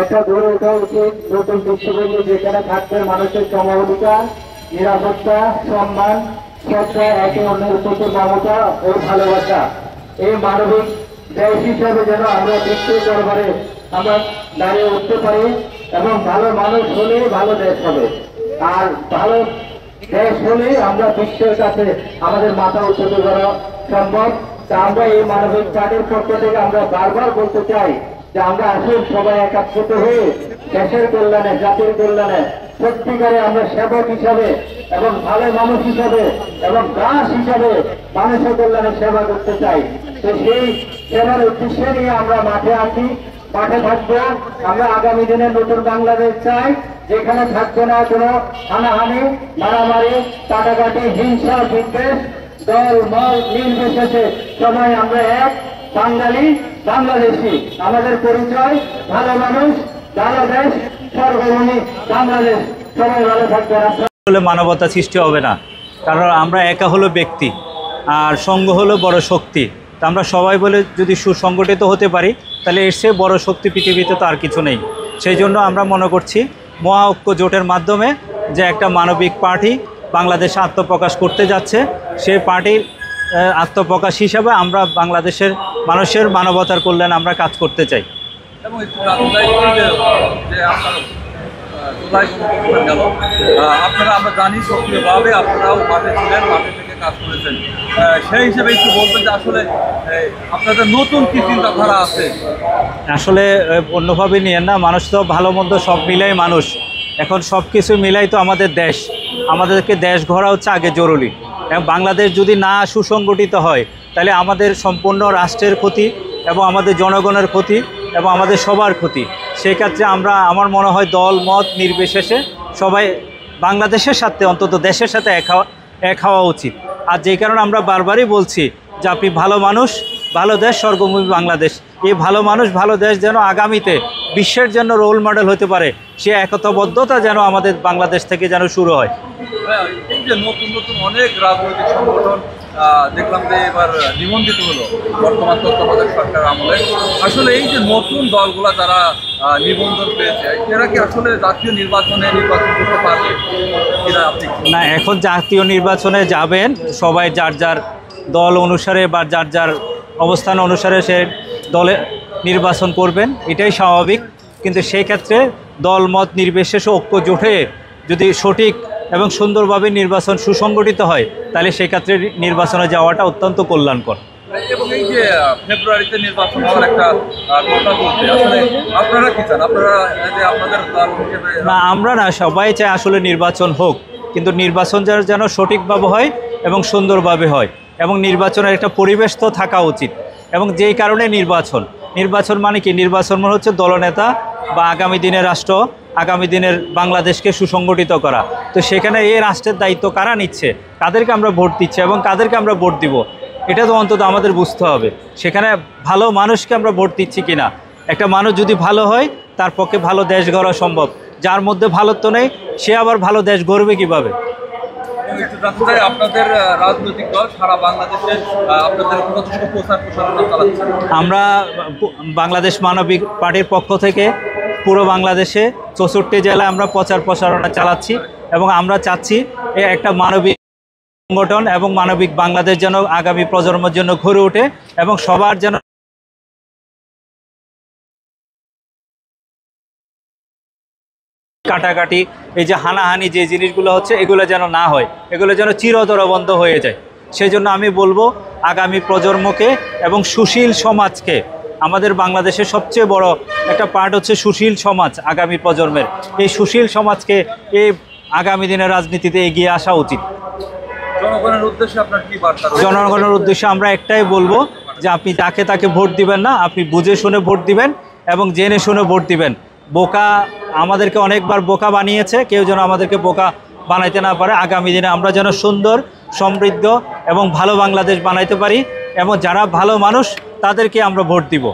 একটা গড়ে ওঠা উচিত নতুন বিশ্ববঙ্গ, যেখানে থাকবে মানুষের সমাধিকার, নিরাপত্তা, সম্মান, শ্রদ্ধা, একে অন্যের প্রতি মমতা ও ভালোবাসা। এই মানবিক দেশ হিসাবে যেন আমরা বিশ্বের দরবারে আমরা দাঁড়িয়ে উঠতে পারি, এবং ভালো মানুষ হলেই ভালো দেশ হবে। আর ভালো দেশ হলেই আমরা বিশ্বের কাছে আমাদের মাথা উচ্চতা করা সম্ভব। তা আমরা এই মানবিক প্রাণীর পক্ষ থেকে আমরা বারবার বলতে চাই যে আমরা আসুন সবাই একাত্রিত হয়ে দেশের কল্যাণে, জাতির কল্যাণে সত্যিকারে আমরা সেবক হিসাবে এবং ভালো মানুষ হিসাবে এবং দাস হিসাবে মানুষের কল্যাণে সেবা করতে চাই। তো সেই সেবার উদ্দেশ্যে নিয়ে আমরা মাঠে আছি, মাঠে থাকবো। আমরা আগামী দিনে নতুন বাংলাদেশ চাই, যেখানে থাকবে না কোনো হানাহানি, মারামারি, কাটাকাটি, হিংসা, বিদ্বেষ, দল মল নির্বিশেষে সবাই আমরা এক বাঙালি, বাংলাদেশি। আমাদের পরিচয় ভালো মানুষ, ভালো দেশ, সর্বভূমি বাংলাদেশ। সবাই ভালো থাকবে। মানবতা সৃষ্টি হবে না, কারণ আমরা একা হলো ব্যক্তি আর সঙ্গ হলো বড় শক্তি। তা আমরা সবাই বলে যদি সুসংগঠিত হতে পারি, তাহলে এর চেয়ে বড় শক্তি পৃথিবীতে তো আর কিছু নেই। সেই জন্য আমরা মনে করছি মহা ঐক্য জোটের মাধ্যমে যে একটা মানবিক পার্টি বাংলাদেশে আত্মপ্রকাশ করতে যাচ্ছে, সেই পার্টির আত্মপ্রকাশ হিসাবে আমরা বাংলাদেশের মানুষের মানবতার কল্যাণে আমরা কাজ করতে চাই। এবং আপনারা আমরা জানি সক্রিয়ভাবে আপনারাও মাঠে ছিলেন, মাঠে থেকে কাজ করেছেন, সেই হিসেবে একটু বলবেন যে আসলে আপনাদের নতুন কি চিন্তাধারা আছে? আসলে অন্যভাবে নিয়ে না, মানুষ তো ভালো মন্দ সব মিলাই মানুষ। এখন সব কিছু মিলাই তো আমাদের দেশ, আমাদেরকে দেশ গড়া হচ্ছে আগে জরুরি। এবং বাংলাদেশ যদি না সুসংগঠিত হয়, তাহলে আমাদের সম্পূর্ণ রাষ্ট্রের ক্ষতি এবং আমাদের জনগণের ক্ষতি এবং আমাদের সবার ক্ষতি। সেই ক্ষেত্রে আমার মনে হয় দল মত নির্বিশেষে সবাই বাংলাদেশের সাথে, অন্তত দেশের সাথে এক হওয়া উচিত। আর যেই কারণে আমরা বারবারই বলছি যে আপনি ভালো মানুষ, ভালো দেশ, স্বর্গভূমি বাংলাদেশ। এই ভালো মানুষ, ভালো দেশ যেন আগামীতে বিশ্বের জন্য রোল মডেল হতে পারে, সে একতাবদ্ধতা যেন আমাদের বাংলাদেশ থেকে যেন শুরু হয়। এই যে নতুন নতুন অনেক রাজনৈতিক সংগঠন দেখলাম যে এবার নিবন্ধিত হলো বর্তমান তত্ত্বাবধায়ক সরকার আমলে, আসলে এই যে নতুন দলগুলা যারা নিবন্ধন পেয়েছে, এরা কি আসলে জাতীয় নির্বাচনে নির্বাচন করতে পারবে কিনা? আপনি না, এখন জাতীয় নির্বাচনে যাবেন সবাই যার যার দল অনুসারে বা যার যার অবস্থান অনুসারে সে দলে নির্বাচন করবেন, এটাই স্বাভাবিক। কিন্তু সেই ক্ষেত্রে দল মত নির্বিশেষে ঐক্য জোটে যদি সঠিক এবং সুন্দরভাবে নির্বাচন সুসংগঠিত হয়, তাহলে সেক্ষেত্রে নির্বাচনে যাওয়াটা অত্যন্ত কল্যাণকর। এবং এই যে ফেব্রুয়ারিতে নির্বাচন হওয়ার একটা কথা বলছে, আসলে আপনারা কি চান? আপনারা যে আপনাদের দল হিসেবে? না, আমরা না, সবাই চায় আসলে নির্বাচন হোক, কিন্তু নির্বাচন যেন সঠিকভাবে হয় এবং সুন্দরভাবে হয়, এবং নির্বাচনের একটা পরিবেশ তো থাকা উচিত। এবং যেই কারণে নির্বাচন মানে কি? নির্বাচন মানে হচ্ছে দলনেতা বা আগামী দিনের রাষ্ট্র, আগামী দিনের বাংলাদেশকে সুসংগঠিত করা। তো সেখানে এই রাষ্ট্রের দায়িত্ব কারা নিচ্ছে, কাদেরকে আমরা ভোট দিচ্ছি এবং কাদেরকে আমরা ভোট দিব, এটা তো অন্তত আমাদের বুঝতে হবে। সেখানে ভালো মানুষকে আমরা ভোট দিচ্ছি কিনা। একটা মানুষ যদি ভালো হয়, তার পক্ষে ভালো দেশ গড়া সম্ভব। যার মধ্যে ভালোত্ব নেই, সে আবার ভালো দেশ গড়বে কীভাবে? আপনাদের রাজনৈতিক দল সারা বাংলাদেশে আপনাদের কতটুকু প্রচারণা চালাচ্ছে? আমরা বাংলাদেশ মানবিক পার্টির পক্ষ থেকে পুরো বাংলাদেশে 64 জেলায় আমরা প্রচারণা চালাচ্ছি, এবং আমরা চাচ্ছি একটা মানবিক সংগঠন এবং মানবিক বাংলাদেশ যেন আগামী প্রজন্মের জন্য গড়ে ওঠে, এবং সবার যেন কাটাকাটি, এই যে হানাহানি যে জিনিসগুলো হচ্ছে, এগুলো যেন না হয়, এগুলো যেন চিরতর বন্ধ হয়ে যায়। সেই জন্য আমি বলবো আগামী প্রজন্মকে এবং সুশীল সমাজকে, আমাদের বাংলাদেশের সবচেয়ে বড় একটা পার্ট হচ্ছে সুশীল সমাজ আগামী প্রজন্মের, এই সুশীল সমাজকে এই আগামী দিনের রাজনীতিতে এগিয়ে আসা উচিত। জনগণের উদ্দেশ্যে আপনার কি বার্তা? জনগণের উদ্দেশ্যে আমরা একটাই বলবো যে আপনি তাকে ভোট দিবেন না, আপনি বুঝে শুনে ভোট দিবেন এবং জেনে শুনে ভোট দিবেন। আমাদেরকে অনেকবার বোকা বানিয়েছে, কেউ যেন আমাদেরকে বোকা বানাইতে না পারে। আগামী দিনে আমরা যেন সুন্দর, সমৃদ্ধ এবং ভালো বাংলাদেশ বানাইতে পারি, এবং যারা ভালো মানুষ তাদেরকে আমরা ভোট দিব।